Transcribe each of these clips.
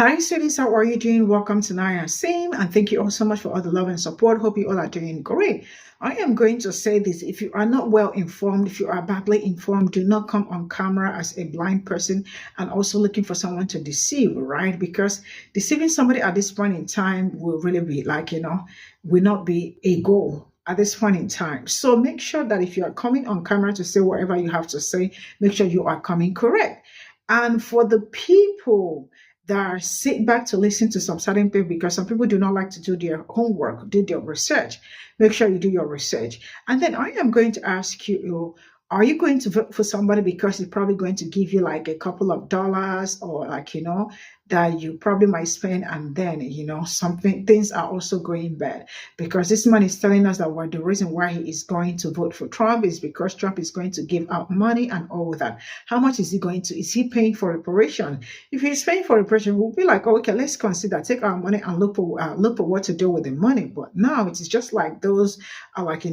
Hi, students. How are you doing? Welcome to Naya Sim, and thank you all so much for all the love and support. Hope you all are doing great. I am going to say this: if you are not well informed, if you are badly informed, do not come on camera as a blind person and also looking for someone to deceive, right? Because deceiving somebody at this point in time will really be like, will not be a goal at this point in time. So make sure that if you are coming on camera to say whatever you have to say, make sure you are coming correct. And for the people that are sit back to listen to some certain people, because some people do not like to do their homework, do their research. Make sure you do your research. And then I am going to ask you, are you going to vote for somebody because it's probably going to give you like a couple of dollars, or like, that you probably might spend, and then, something, things are also going bad? Because this man is telling us that the reason why he is going to vote for Trump is because Trump is going to give out money and all that. How much is he going to? Is he paying for reparation? If he's paying for reparation, we'll be like, oh, okay, let's consider, take our money and look for what to do with the money. But now it is just like those are like,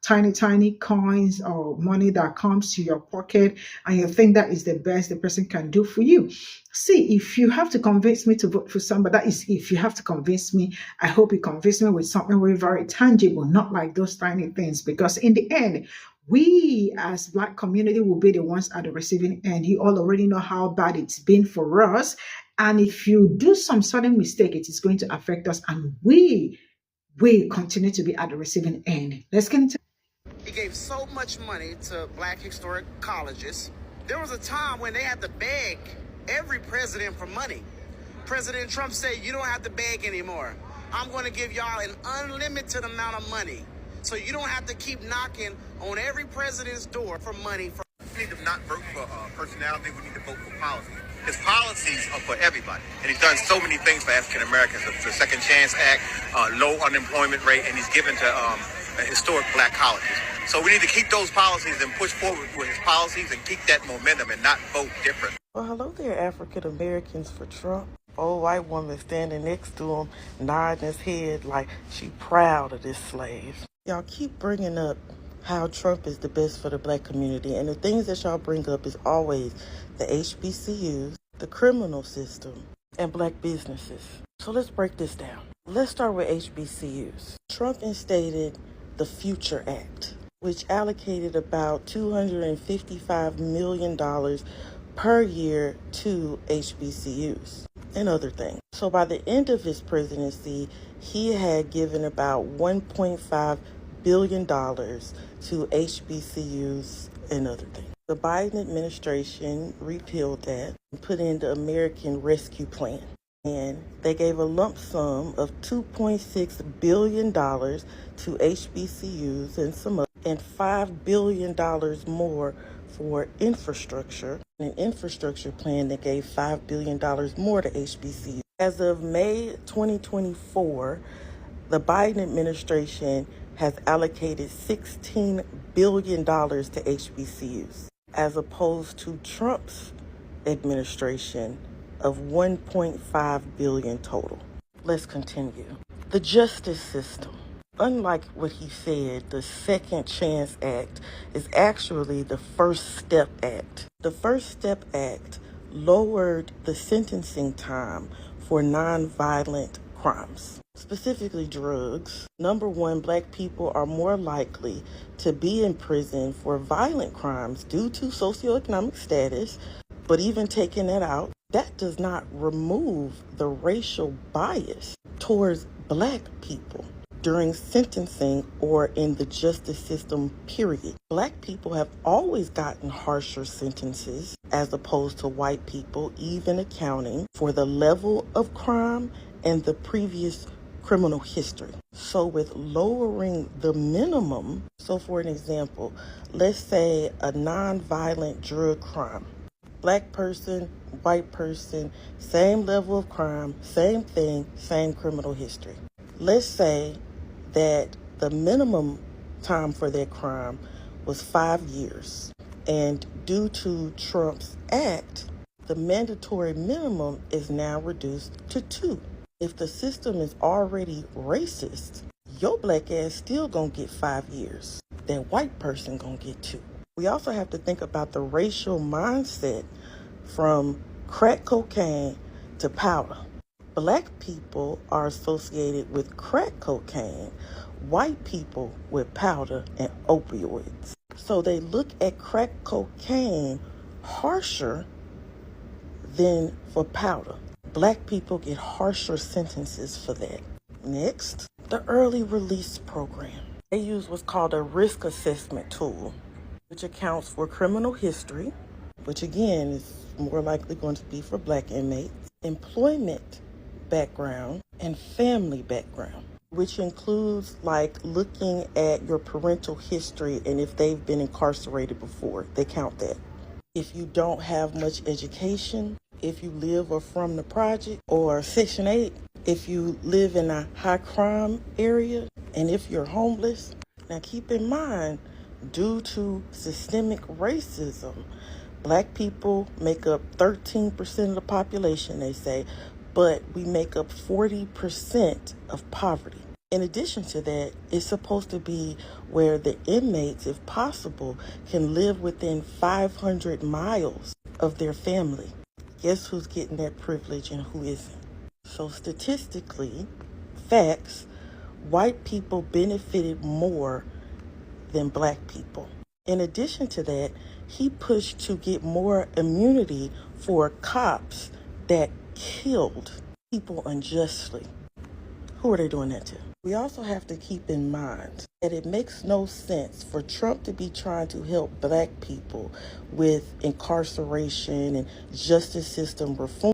tiny coins or money that comes to your pocket, and you think that is the best the person can do for you. See, if you have to convince me to vote for somebody, that is, if you have to convince me, I hope you convince me with something very, very tangible, not like those tiny things, because in the end, we as Black community will be the ones at the receiving end. You all already know how bad it's been for us, and if you do some sudden mistake, it is going to affect us, and we continue to be at the receiving end. Let's get into. He gave so much money to Black historic colleges. There was a time when they had to beg every president for money. President Trump said, you don't have to beg anymore. I'm going to give y'all an unlimited amount of money. So you don't have to keep knocking on every president's door for money. We need to not vote for personality. We need to vote for policy. His policies are for everybody. And he's done so many things for African Americans. The Second Chance Act, low unemployment rate, and he's given to historic Black colleges. So we need to keep those policies and push forward with his policies and keep that momentum and not vote different. Well, hello there, African Americans for Trump. Old white woman standing next to him, nodding his head like she proud of this slave. Y'all keep bringing up how Trump is the best for the Black community, and the things that y'all bring up is always the HBCUs, the criminal system, and Black businesses. So let's break this down. Let's start with HBCUs. Trump instated the Future Act, which allocated about $255 million per year to HBCUs and other things. So by the end of his presidency, he had given about $1.5 billion to HBCUs and other things. The Biden administration repealed that and put in the American Rescue Plan. And they gave a lump sum of $2.6 billion to HBCUs and some other, and $5 billion more for infrastructure. An infrastructure plan that gave $5 billion more to HBCUs. As of May 2024, the Biden administration has allocated $16 billion to HBCUs, as opposed to Trump's administration of $1.5 billion total. Let's continue. The justice system. Unlike what he said, the Second Chance Act is actually the First Step Act. The First Step Act lowered the sentencing time for nonviolent crimes, specifically drugs. Number one, Black people are more likely to be in prison for violent crimes due to socioeconomic status, but even taking that out, that does not remove the racial bias towards Black people during sentencing or in the justice system, period. Black people have always gotten harsher sentences as opposed to white people, even accounting for the level of crime and the previous criminal history. So with lowering the minimum, so for an example, let's say a non-violent drug crime, Black person, white person, same level of crime, same thing, same criminal history. Let's say that the minimum time for that crime was 5 years. And due to Trump's act, the mandatory minimum is now reduced to 2. If the system is already racist, your Black ass still gonna get 5 years. That white person gonna get 2. We also have to think about the racial mindset from crack cocaine to powder. Black people are associated with crack cocaine, white people with powder and opioids. So they look at crack cocaine harsher than for powder. Black people get harsher sentences for that. Next, the early release program. They use what's called a risk assessment tool, which accounts for criminal history, which again is more likely going to be for black inmates, employment background, and family background, which includes like looking at your parental history and if they've been incarcerated before. They count that. If you don't have much education, if you live or from the project or Section 8, if you live in a high crime area, and if you're homeless. Now keep in mind, due to systemic racism, black people make up 13% of the population, they say, but we make up 40% of poverty. In addition to that, it's supposed to be where the inmates, if possible, can live within 500 miles of their family. Guess who's getting that privilege and who isn't? So statistically, facts, white people benefited more than black people. In addition to that, he pushed to get more immunity for cops that killed people unjustly. Who are they doing that to? We also have to keep in mind that it makes no sense for Trump to be trying to help black people with incarceration and justice system reform.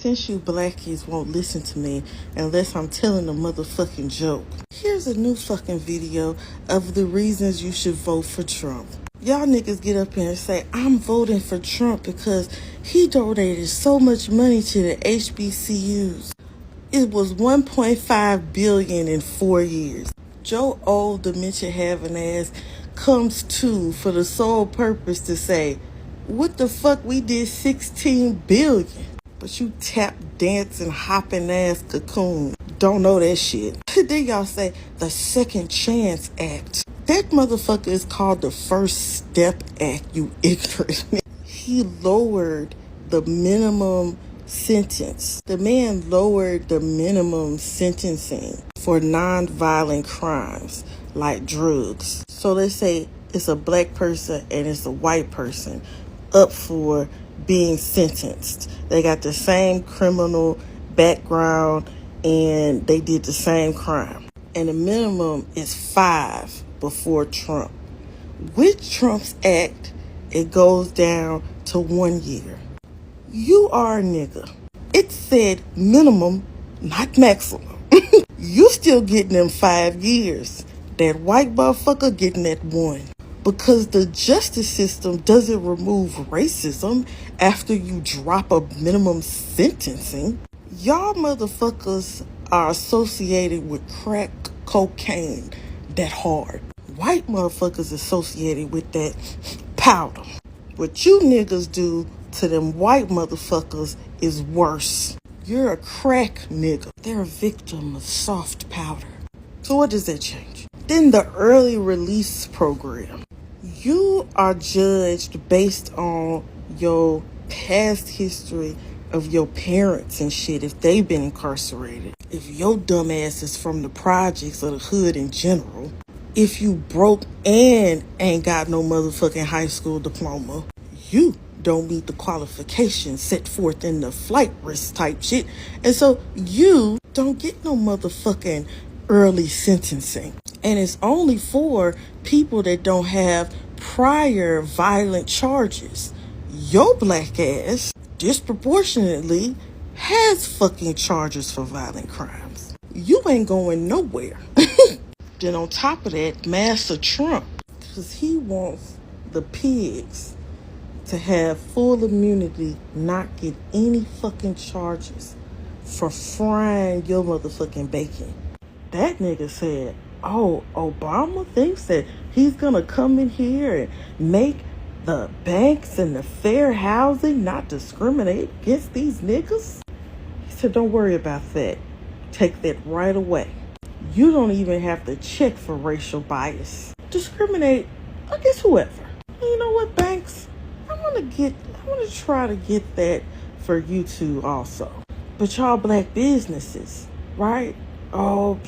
Since you blackies won't listen to me unless I'm telling a motherfucking joke, here's a new fucking video of the reasons you should vote for Trump. Y'all niggas get up here and say, I'm voting for Trump because he donated so much money to the HBCUs. It was 1.5 billion in 4 years. Joe old dementia having ass comes to for the sole purpose to say, what the fuck, we did 16 billion. But you tap dancing hopping ass cocoon don't know that shit. Then y'all say the Second Chance Act. That motherfucker is called the First Step Act, you ignorant. He lowered the minimum sentence. The man lowered the minimum sentencing for non-violent crimes like drugs. So let's say it's a black person and it's a white person up for being sentenced. They got the same criminal background and they did the same crime. And the minimum is 5 before Trump. With Trump's act, it goes down to 1 year. You are a nigga. It said minimum, not maximum. You still getting them 5 years. That white motherfucker getting that 1. Because the justice system doesn't remove racism after you drop a minimum sentencing. Y'all motherfuckers are associated with crack cocaine that hard. White motherfuckers associated with that powder. What you niggas do to them white motherfuckers is worse. You're a crack nigga. They're a victim of soft powder. So what does that change? Then the early release program. You are judged based on your past history of your parents and shit if they've been incarcerated. If your dumb ass is from the projects or the hood in general. If you broke and ain't got no motherfucking high school diploma, you don't meet the qualifications set forth in the flight risk type shit. And so you don't get no motherfucking early sentencing. And it's only for people that don't have prior violent charges. Your black ass disproportionately has fucking charges for violent crimes. You ain't going nowhere. Then on top of that, Master Trump, because he wants the pigs to have full immunity, not get any fucking charges for frying your motherfucking bacon. That nigga said, oh, Obama thinks that he's gonna come in here and make the banks and the fair housing not discriminate against these niggas. He said, don't worry about that. Take that right away. You don't even have to check for racial bias. Discriminate against whoever. And you know what, banks? I want to try to get that for you two also. But y'all black businesses, right? Oh,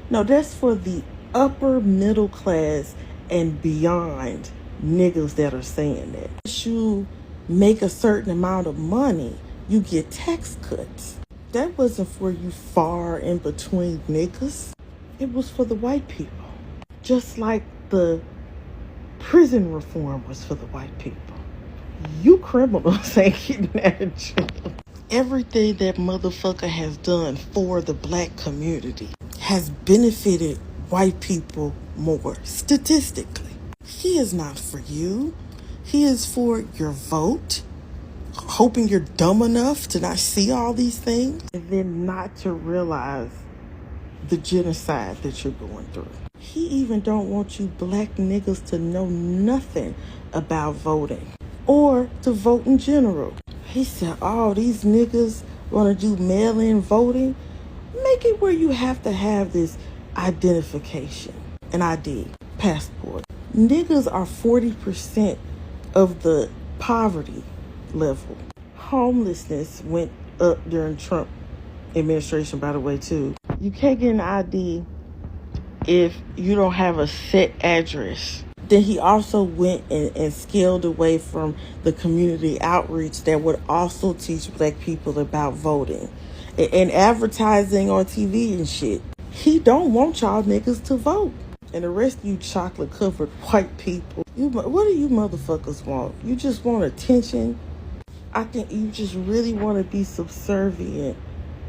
no, that's for the upper middle class and beyond niggas that are saying that. If you make a certain amount of money, you get tax cuts. That wasn't for you far in between niggas. It was for the white people. Just like the prison reform was for the white people. You criminals ain't getting out of jail. Everything that motherfucker has done for the black community has benefited white people more, statistically. He is not for you. He is for your vote, hoping you're dumb enough to not see all these things, and then not to realize the genocide that you're going through. He even don't want you black niggas to know nothing about voting or to vote in general. He said, oh, these niggas want to do mail-in voting. Make it where you have to have this identification, an ID, passport. Niggas are 40% of the poverty level. Homelessness went up during Trump administration, by the way, too. You can't get an ID if you don't have a set address. Then he also went and scaled away from the community outreach that would also teach black people about voting and advertising on TV and shit. He don't want y'all niggas to vote. And the rest of you chocolate covered white people, what do you motherfuckers want? You just want attention? I think you just really want to be subservient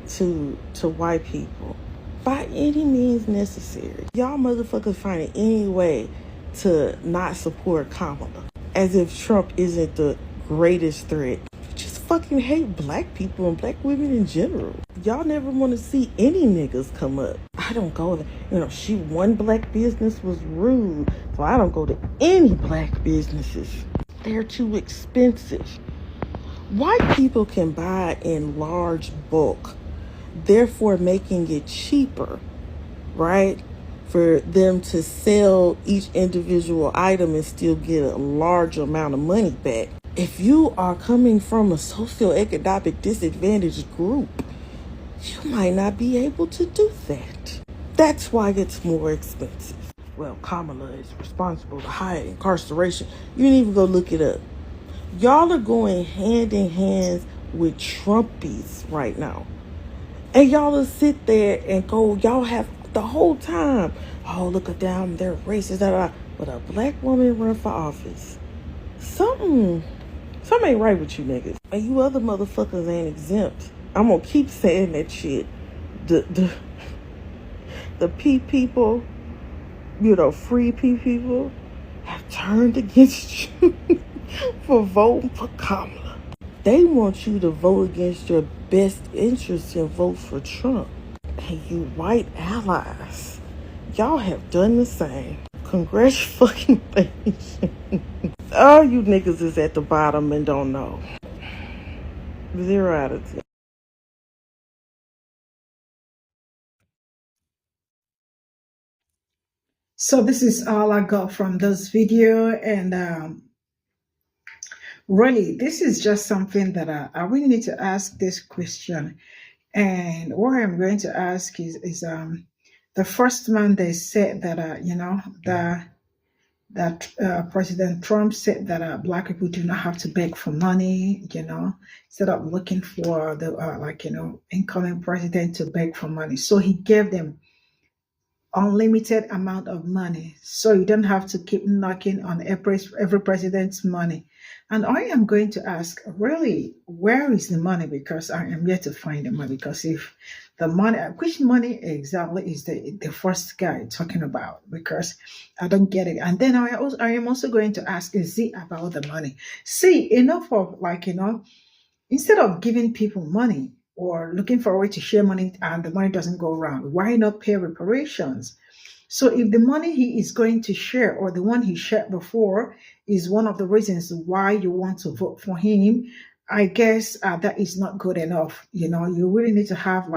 to white people by any means necessary. Y'all motherfuckers find any way to not support Kamala, as if Trump isn't the greatest threat. Just fucking hate black people and black women in general. Y'all never want to see any niggas come up. I don't go there. You know, one black business was rude, so I don't go to any black businesses. They're too expensive. White people can buy in large bulk, therefore making it cheaper, right, for them to sell each individual item and still get a large amount of money back. If you are coming from a socioeconomic disadvantaged group, you might not be able to do that. That's why it's more expensive. Well, Kamala is responsible for high incarceration. You didn't even go look it up. Y'all are going hand in hand with Trumpies right now. And y'all will sit there and go, y'all have the whole time, oh, look at them, they're racist, but a black woman run for office. Something ain't right with you niggas. And you other motherfuckers ain't exempt. I'm gonna keep saying that shit. The people, you know, free people have turned against you for voting for Kamala. They want you to vote against your best interests and vote for Trump. And you white allies, y'all have done the same. Congratulations. All you niggas is at the bottom and don't know. 0 out of 10. So this is all I got from this video, and really, this is just something that I really need to ask this question. And what I'm going to ask is the first man they said that President Trump said that black people do not have to beg for money, instead of looking for the incoming president to beg for money. So he gave them unlimited amount of money, so you don't have to keep knocking on every president's money. And I am going to ask, really, where is the money? Because I am yet to find the money. Because if the money, which money exactly is the first guy talking about? Because I don't get it. And then I am also going to ask, is it about the money? See, enough of instead of giving people money or looking for a way to share money and the money doesn't go around, why not pay reparations? So if the money he is going to share, or the one he shared before, is one of the reasons why you want to vote for him, I guess that is not good enough. You really need to have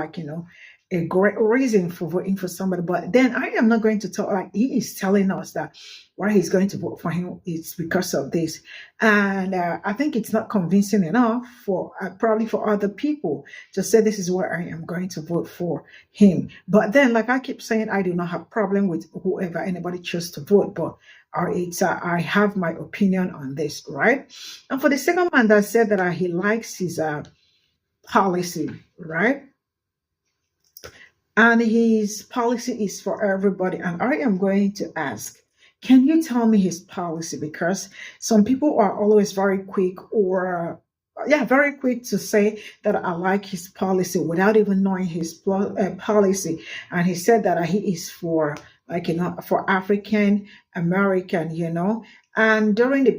a great reason for voting for somebody. But then I am not going to talk he is telling us that why he's going to vote for him is because of this. And I think it's not convincing enough for probably for other people to say this is where I am going to vote for him. But then, like I keep saying, I do not have a problem with whoever anybody chooses to vote, but I have my opinion on this, right? And for the second man that said that he likes his policy, right? And his policy is for everybody. And I am going to ask, can you tell me his policy? Because some people are always very quick very quick to say that I like his policy without even knowing his policy. And he said that he is for for African American, and during the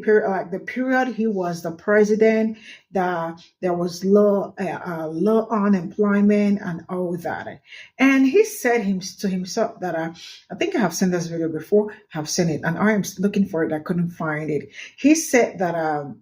period he was the president, there was low unemployment and all that. And he said to himself that I think I have seen this video before, have seen it, and I am looking for it. I couldn't find it. He said that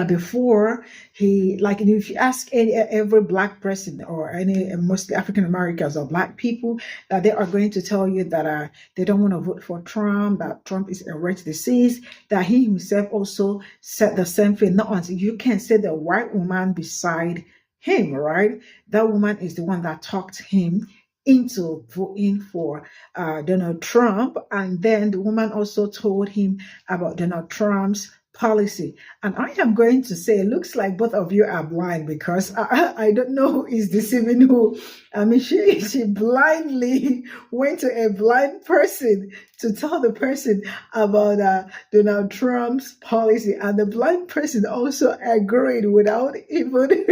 before if you ask every black person or any mostly African Americans or black people, that they are going to tell you that they don't want to vote for Trump, that Trump is a rich disease, that he himself also said the same thing. Not until you can say the white woman beside him, right? That woman is the one that talked him into voting for Donald Trump. And then the woman also told him about Donald Trump's policy. And I am going to say, it looks like both of you are blind, because I don't know who is deceiving who. I mean, she blindly went to a blind person to tell the person about Donald Trump's policy. And the blind person also agreed without even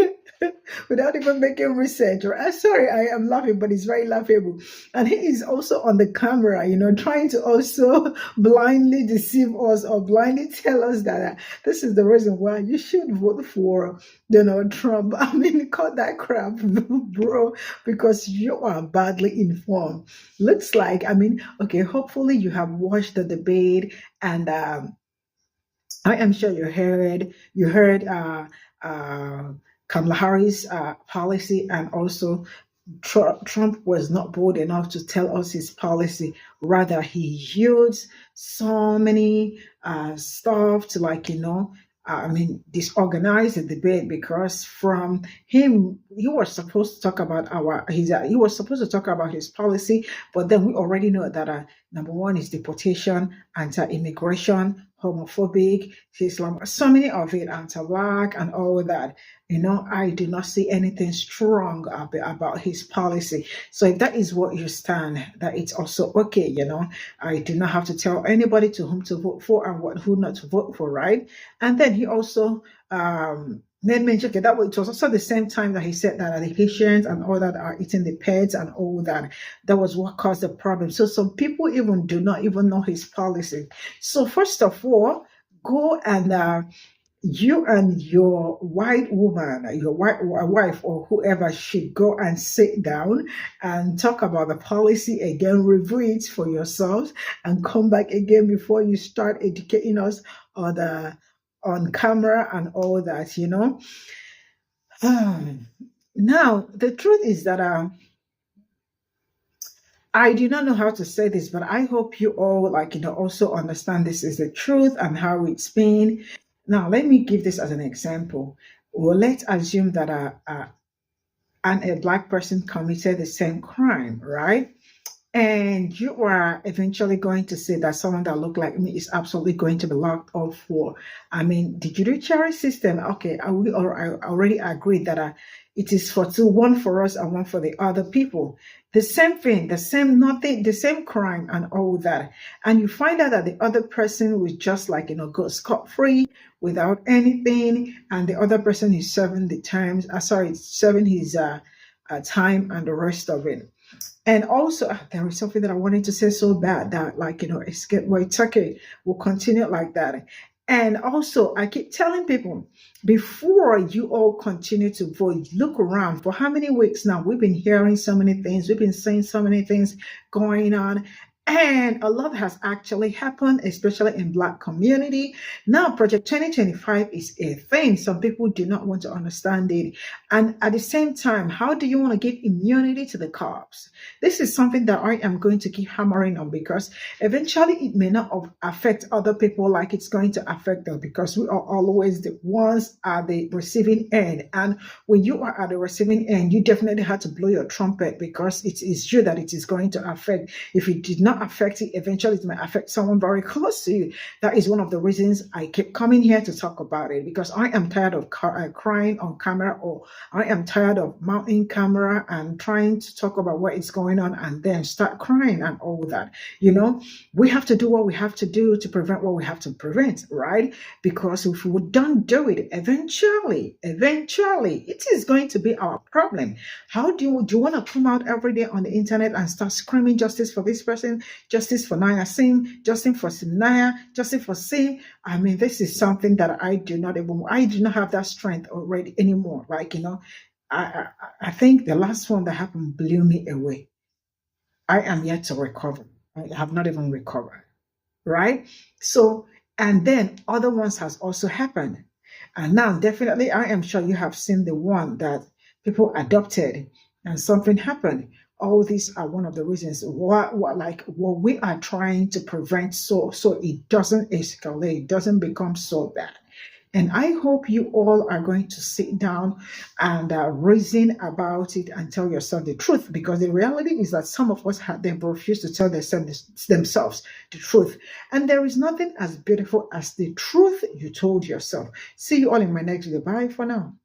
without even making research. Or sorry, I am laughing, but it's very laughable. And he is also on the camera, trying to also blindly deceive us or blindly tell us that this is the reason why you should vote for Donald Trump. I mean, cut that crap, bro, because you are badly informed. Looks like, I mean, okay, hopefully you have watched the debate, and I am sure you heard Kamala Harris' policy, and also Trump was not bold enough to tell us his policy. Rather, he used so many stuff to, like, I mean, disorganize the debate, because from him, he was supposed to talk about he was supposed to talk about his policy, but then we already know that number one is deportation, anti-immigration, homophobic, Islam, so many of it, anti-black, and all that. I do not see anything strong about his policy. So if that is what you stand, that it's also okay. I do not have to tell anybody to whom to vote for and who not to vote for, right? And then he also made mention, okay, that it was also the same time that he said that the Haitians and all that are eating the pets and all that. That was what caused the problem. So some people even do not even know his policy. So first of all, go and you and your white woman, your white wife, or whoever should go and sit down and talk about the policy again, review it for yourselves, and come back again before you start educating us on camera and all that. Now the truth is that I do not know how to say this, but I hope you all, also understand this is the truth and how it's been. Now, let me give this as an example. Well, let's assume that a black person committed the same crime, right? And you are eventually going to say that someone that looked like me is absolutely going to be locked up for, I mean, the judiciary system. Okay, I already agreed that it is for two, one for us and one for the other people. The same thing, the same crime and all that. And you find out that the other person was just go scot-free without anything, and the other person is serving serving his time and the rest of it. And also, there is something that I wanted to say so bad that, it's okay. We'll continue like that. And also, I keep telling people, before you all continue to vote, look around. For how many weeks now? We've been hearing so many things. We've been seeing so many things going on. And a lot has actually happened, especially in Black community. Now, Project 2025 is a thing. Some people do not want to understand it. And at the same time, how do you want to give immunity to the cops? This is something that I am going to keep hammering on, because eventually it may not affect other people like it's going to affect them, because we are always the ones at the receiving end. And when you are at the receiving end, you definitely have to blow your trumpet, because it is you that it is going to affect. If it did not affect it, eventually it might affect someone very close to you. That is one of the reasons I keep coming here to talk about it, because I am tired of crying on camera, or I am tired of mounting camera and trying to talk about what is going on and then start crying and all that. We have to do what we have to do to prevent what we have to prevent, right? Because if we don't do it, eventually it is going to be our problem. How do you want to come out every day on the internet and start screaming justice for this person, justice for Naya Sim, justice for Cimnanya, justice for Sim? I mean, this is something that I do not have that strength already anymore. I think the last one that happened blew me away. I am yet to recover. I have not even recovered, right? So, and then other ones has also happened. And now, definitely, I am sure you have seen the one that people adopted and something happened. All these are one of the reasons what we are trying to prevent, so it doesn't escalate, doesn't become so bad. And I hope you all are going to sit down and reason about it and tell yourself the truth, because the reality is that some of us refuse to tell themselves the truth. And there is nothing as beautiful as the truth you told yourself. See you all in my next video. Bye for now.